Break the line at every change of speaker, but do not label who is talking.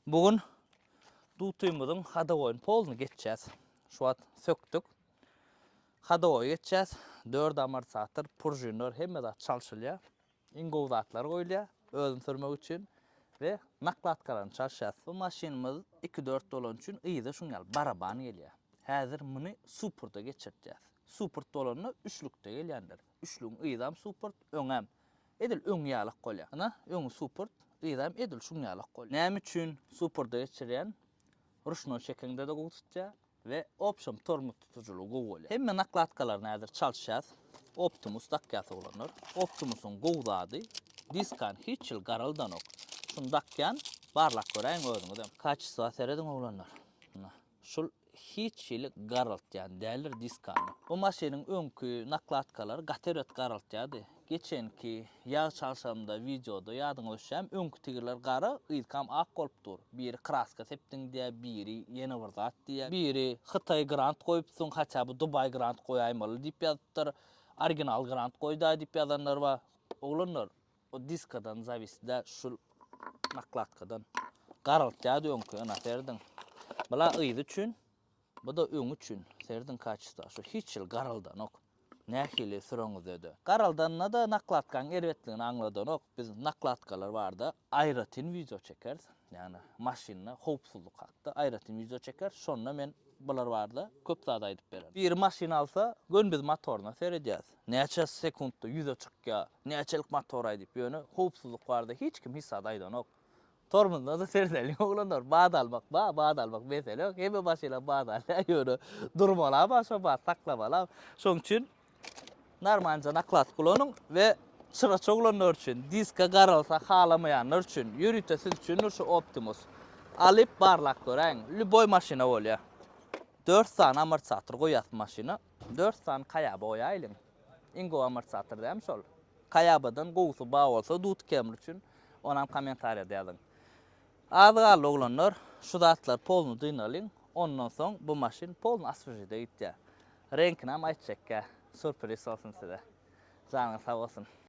Bugün dutuyumuzun hadagoyun polunu geçeceğiz. Şu an söktük. Hadagoyu geçeceğiz. 4 amortisatör, purjinör hemme de çalışılıyor. İngozatlar koyuluyor. Özün sürmek için ve naklatkalarını çalışacağız. Bu maşinimiz 2-4 dolan için iyi de şungal baraban geliyor. Hazır bunu superda geçireceğiz. Super dolanını üçlükte gelyendir. Üçlüğün iyidam super önem. Edil ön yağlık kolya. Ana ön super iyidam edil şun yağlık kolya. Näme üçün superda geçiren ruşno şeklinde de tutacağız ve option tormut tutuculuğu koyuyor. Hemme naklatkalar nedir çalışacağız. Optimus dakyası olanlar. Optimus'un goğdadı. Diskan hiç yıl garaldan ok. Şun dakyan barlak göreyim özünü dem. Kaç saat seyredin oğlanlar. Şul hiç yıl garalt yani değerler diskanı. Bu maşinin önkü naklatkalar gateret garalt yani. Geçenki yağ çalışamda videoda yadın ölçem önkü tigirler gara ıydkam ak kolp dur. Biri kraska septin diye, biri yeni vırzat diye, biri Xitay grant koyupsun, haça bu Dubai grant koyaymalı deyip yazıptır. Original grant koyda deyip yazanlar var. Oğlanlar o diskadan zavisde şul naklatkadan garalt ya önkü ana serdin. Bala ıydı üçün, bu da ön üçün. Serdin kaçta şu hiç yıl garaldan ok. Nähili süröňiz ödü. Garaldanna da naklatkan erwetligini anladan ok. Biz naklatkalar vardı. Aýratyn video çekeriz. Yani maşinna howpsuzlyk hakda aýratyn video çeker. Şonda men bular vardı. Köp zat aýdyp berer. Bir maşin alsa gönbiz motoruna seredýäs. Näçe sekundda 100'e çykýa, näçelik motor aýdyp ýöne howpsuzlyk bardy. Hiç kim hissat aýdan ok. Tormunda da serdeli oğlanlar bağ dalmak mesele yok. Hebe başıyla bağ dalya yürü. Durmala başa bağ saklamalar. Şoň üçün narmanca naklat kullanın ve sıra çoğulanlar için diska garalsa halamayanlar için yürütesi için şu Optimus alıp barlak gören lüboy maşina oluyor. 4 tane amortisatör koyat maşina 4 tane kayaba oyaylın. Ingo amortisatör demiş ol. Kayabadan qoğusu bağ olsa dut kemir için onam komentariya yazın. Adıqarlı oğlanlar şu datlar polunu dynalın. Ondan soň bu maşin polunu asfajida gitdi. Renkini am aýtjak. Sürpriz olsun size. Canınız sağ olsun.